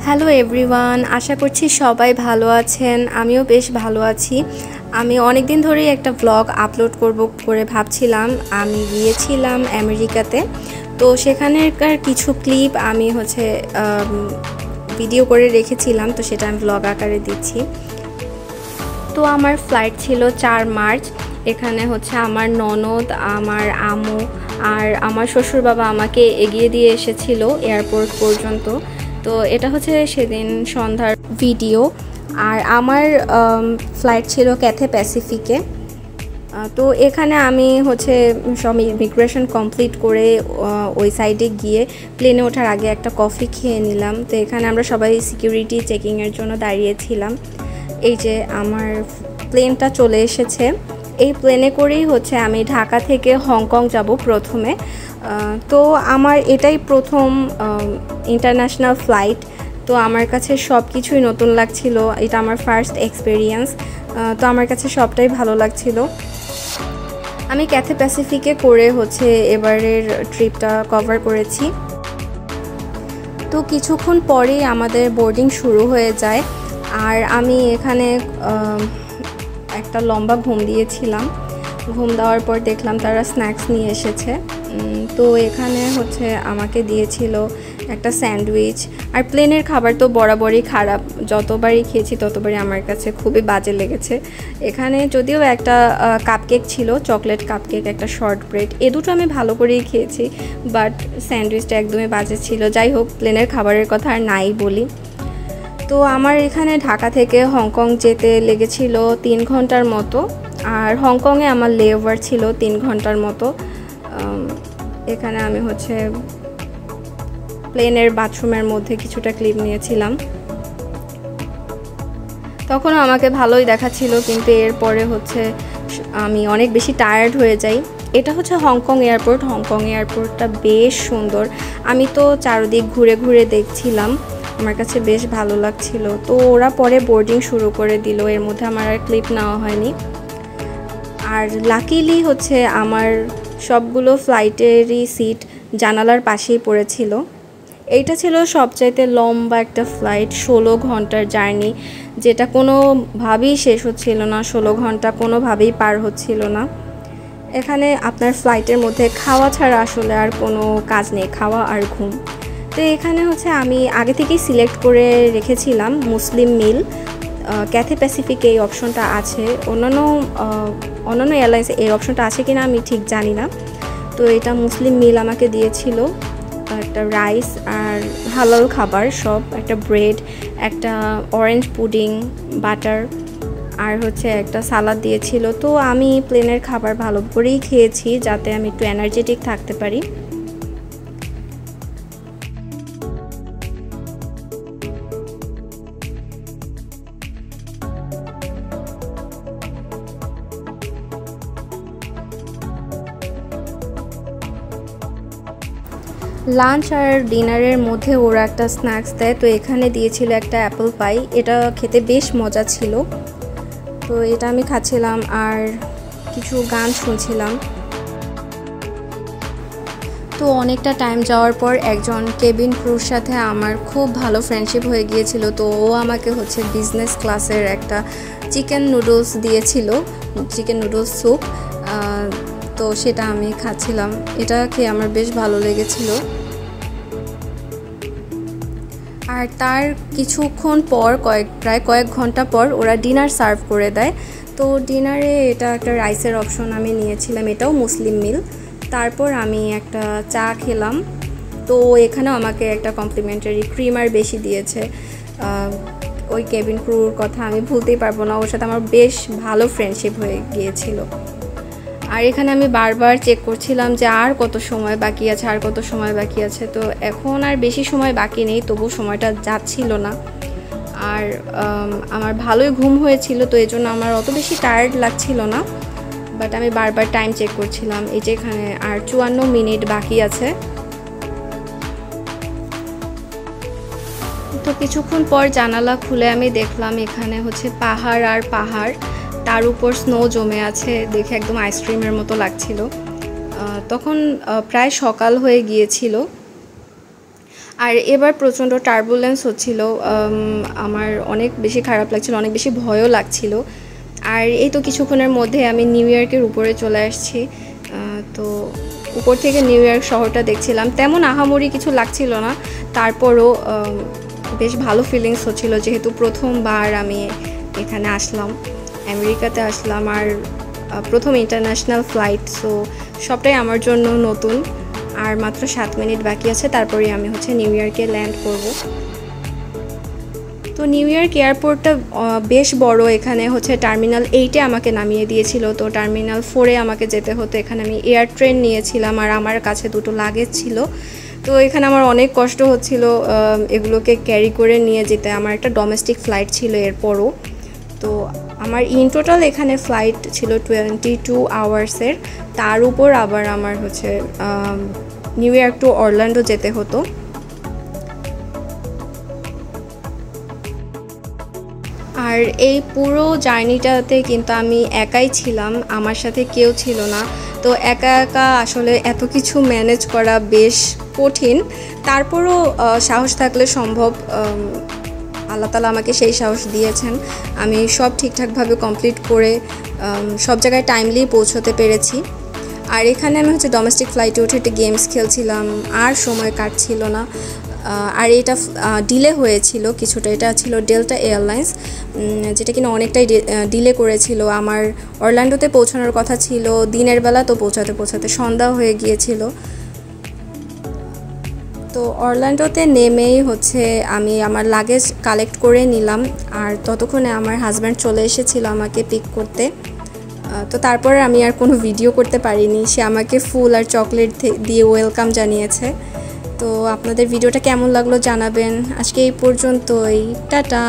Hello everyone, আশা করছি সবাই ভালো আছেন। আমিও বেশ ভালো আছি। আমি অনেক দিন ধরেই একটা ব্লগ আপলোড করব করে ভাবছিলাম। আমি গিয়েছিলাম আমেরিকাতে, তো সেখানকার কিছু ক্লিপ আমি ভিডিও করে রেখেছিলাম, তো সেটা আমি ব্লগ আকারে দিচ্ছি। তো আমার ফ্লাইট ছিল 4 মার্চ। এখানে আমার ননদ, আমার আম্মু আর আমার শ্বশুর বাবা আমাকে এগিয়ে দিয়ে এসেছিল এয়ারপোর্ট পর্যন্ত। তো এটা সেদিন সন্ধ্যার ভিডিও। আর আমার ফ্লাইট ছিল ক্যাথে প্যাসিফিকে। তো এখানে আমি সব ইমিগ্রেশন কমপ্লিট করে ওই সাইডে গিয়ে প্লেনে ওঠার আগে একটা কফি খেয়ে নিলাম। তো এখানে আমরা সবাই সিকিউরিটি চেকিংয়ের জন্য দাঁড়িয়েছিলাম। এই যে আমার প্লেনটা চলে এসেছে। এই প্লেনে করেই আমি ঢাকা থেকে হংকং যাব প্রথমে। তো আমার এটাই প্রথম ইন্টারন্যাশনাল ফ্লাইট। তো আমার কাছে সব কিছুই নতুন লাগছিল। এটা আমার ফার্স্ট এক্সপেরিয়েন্স। তো আমার কাছে সবটাই ভালো লাগছিল। আমি ক্যাথে প্যাসিফিকে করে এবারের ট্রিপটা কভার করেছি। তো কিছুক্ষণ পরেই আমাদের বোর্ডিং শুরু হয়ে যায়। আর আমি এখানে একটা লম্বা ঘুম দিয়েছিলাম। ঘুম দেওয়ার পর দেখলাম তারা স্ন্যাক্স নিয়ে এসেছে। তো এখানে আমাকে দিয়েছিল একটা স্যান্ডউইচ। আর প্লেনের খাবার তো বরাবরই খারাপ, যতবারই খেয়েছি ততবারই আমার কাছে খুবই বাজে লেগেছে। এখানে যদিও একটা কাপকেক ছিল, চকলেট কাপকেক, একটা শর্ট ব্রেড, এ দুটো আমি ভালো করেই খেয়েছি, বাট স্যান্ডউইচটা একদমই বাজে ছিল। যাই হোক, প্লেনের খাবারের কথা আর নাই বলি। তো আমার এখানে ঢাকা থেকে হংকং যেতে লেগেছিল 3 ঘন্টার মতো। আর হংকংয়ে আমার লেওভার ছিল 3 ঘন্টার মতো। এখানে আমি প্লেনের বাথরুমের মধ্যে কিছুটা ক্লিপ নিয়েছিলাম। তখনও আমাকে ভালোই দেখাচ্ছিল, কিন্তু এরপরে আমি অনেক বেশি টায়ার্ড হয়ে যাই। এটা হংকং এয়ারপোর্ট। হংকং এয়ারপোর্টটা বেশ সুন্দর। আমি তো চারদিক ঘুরে ঘুরে দেখছিলাম, আমার কাছে বেশ ভালো লাগছিল। তো ওরা পরে বোর্ডিং শুরু করে দিল, এর মধ্যে আমার আর ক্লিপ নেওয়া হয়নি। আর লাকিলি আমার সবগুলো ফ্লাইটেরই সিট জানালার পাশেই পড়েছিল। এইটা ছিল সবচাইতে লম্বা একটা ফ্লাইট, 16 ঘন্টার জার্নি, যেটা কোনোভাবেই শেষ হচ্ছিল না। 16 ঘন্টা কোনোভাবেই পার হচ্ছিল না। এখানে আপনার ফ্লাইটের মধ্যে খাওয়া ছাড়া আসলে আর কোনো কাজ নেই, খাওয়া আর ঘুম। তো এখানে আমি আগে থেকেই সিলেক্ট করে রেখেছিলাম মুসলিম মিল। ক্যাথে প্যাসিফিকে এই অপশনটা আছে, অন্যান্য এয়ারলাইন্সে এই অপশনটা আছে কিনা আমি ঠিক জানি না। তো এটা মুসলিম মিল আমাকে দিয়েছিল, একটা রাইস আর হালাল খাবার সব, একটা ব্রেড, একটা অরেঞ্জ পুডিং, বাটার, আর একটা সালাদ দিয়েছিল। তো আমি প্লেনের খাবার ভালো করেই খেয়েছি, যাতে আমি একটু এনার্জেটিক থাকতে পারি। লাঞ্চ আর ডিনারের মধ্যে ওরা একটা স্ন্যাক্স দেয়। তো এখানে দিয়েছিল একটা অ্যাপল পাই, এটা খেতে বেশ মজা ছিল। তো এটা আমি খাচ্ছিলাম আর কিছু গান শুনছিলাম। তো অনেকটা টাইম যাওয়ার পর একজন কেবিন ক্রুর সাথে আমার খুব ভালো ফ্রেন্ডশিপ হয়ে গিয়েছিল। তো ও আমাকে বিজনেস ক্লাসের একটা চিকেন নুডলস দিয়েছিল, চিকেন নুডলস স্যুপ। তো সেটা আমি খাচ্ছিলাম, এটা খেয়ে আমার বেশ ভালো লেগেছিল। আর তার কিছুক্ষণ পর প্রায় কয়েক ঘন্টা পর ওরা ডিনার সার্ভ করে দেয়। তো ডিনারে এটা একটা রাইসের অপশন আমি নিয়েছিলাম, এটাও মুসলিম মিল। তারপর আমি একটা চা খেলাম। তো এখানেও আমাকে একটা কমপ্লিমেন্টারি ক্রিমার বেশি দিয়েছে। ওই কেবিন ক্রুর কথা আমি ভুলতেই পারবো না, ওর সাথে আমার বেশ ভালো ফ্রেন্ডশিপ হয়ে গিয়েছিল। আর এখানে আমি বারবার চেক করছিলাম যে আর কত সময় বাকি আছে, আর কত সময় বাকি আছে। তো এখন আর বেশি সময় বাকি নেই, তবু সময়টা যাচ্ছিল না। আর আমার ভালোই ঘুম হয়েছিল, তো এই জন্য আমার অত বেশি টায়ার্ড লাগছিল না। বাট আমি বারবার টাইম চেক করছিলাম, এই যে এখানে আর 54 মিনিট বাকি আছে। তো কিছুক্ষণ পর জানালা খুলে আমি দেখলাম এখানে পাহাড় আর পাহাড়, তার উপর স্নো জমে আছে, দেখে একদম আইসক্রিমের মতো লাগছিল। তখন প্রায় সকাল হয়ে গিয়েছিল। আর এবার প্রচণ্ড টার্বুলেন্স হচ্ছিল, আমার অনেক বেশি খারাপ লাগছিল, অনেক বেশি ভয়ও লাগছিল। আর এই তো কিছুক্ষণের মধ্যে আমি নিউ ইয়র্কের উপরে চলে আসছি। তো উপর থেকে নিউ ইয়র্ক শহরটা দেখছিলাম, তেমন আহামরি কিছু লাগছিল না, তারপরও বেশ ভালো ফিলিংস হচ্ছিল, যেহেতু প্রথমবার আমি এখানে আসলাম, আমেরিকাতে আসলাম, আর প্রথম ইন্টারন্যাশনাল ফ্লাইট। সো সবটাই আমার জন্য নতুন। আর মাত্র 7 মিনিট বাকি আছে, তারপরে আমি হচ্ছে নিউ ইয়র্কে ল্যান্ড করব। তো নিউ ইয়র্ক এয়ারপোর্টটা বেশ বড়। এখানে হচ্ছে টার্মিনাল 8-এ আমাকে নামিয়ে দিয়েছিল, তো টার্মিনাল 4-এ আমাকে যেতে হতো। এখানে আমি এয়ার ট্রেন নিয়েছিলাম, আর আমার কাছে 2টো লাগেজ ছিল। তো এখানে আমার অনেক কষ্ট হচ্ছিল এগুলোকে ক্যারি করে নিয়ে যেতে। আমার একটা ডোমেস্টিক ফ্লাইট ছিল এরপরও। তো আমার ইন টোটাল এখানে ফ্লাইট ছিল 22 আওয়ার্সের, তার উপর আবার আমার হচ্ছে নিউ ইয়র্ক টু অরল্যান্ডো যেতে হতো। আর এই পুরো জার্নিটাতে কিন্তু আমি একাই ছিলাম, আমার সাথে কেউ ছিল না। তো একা একা আসলে এত কিছু ম্যানেজ করা বেশ কঠিন, তারপরও সাহস থাকলে সম্ভব। আল্লাহ তাআলা আমাকে সেই সাহস দিয়েছেন, আমি সব ঠিকঠাকভাবে কমপ্লিট করে সব জায়গায় টাইমলি পৌঁছতে পেরেছি। আর এখানে আমি হচ্ছে ডোমেস্টিক ফ্লাইটে উঠে একটা গেমস খেলছিলাম, আর সময় কাটছিল না। আর এটা ডিলে হয়েছিল কিছুটা, এটা ছিল ডেল্টা এয়ারলাইন্স, যেটা কিনা অনেকটাই ডিলে করেছিল। আমার অরল্যান্ডোতে পৌঁছানোর কথা ছিল দিনের বেলা, তো পৌঁছাতে পৌঁছাতে সন্ধ্যা হয়ে গিয়েছিল। তো অরল্যান্ডোতে নেমেই হচ্ছে আমি আমার লাগেজ কালেক্ট করে নিলাম, আর ততক্ষণে আমার হাজব্যান্ড চলে এসেছিল আমাকে পিক করতে। তো তারপরে আমি আর কোনো ভিডিও করতে পারিনি, সে আমাকে ফুল আর চকলেট দিয়ে ওয়েলকাম জানিয়েছে। তো আপনাদের ভিডিওটা কেমন লাগলো জানাবেন। আজকে এই পর্যন্তই, টাটা।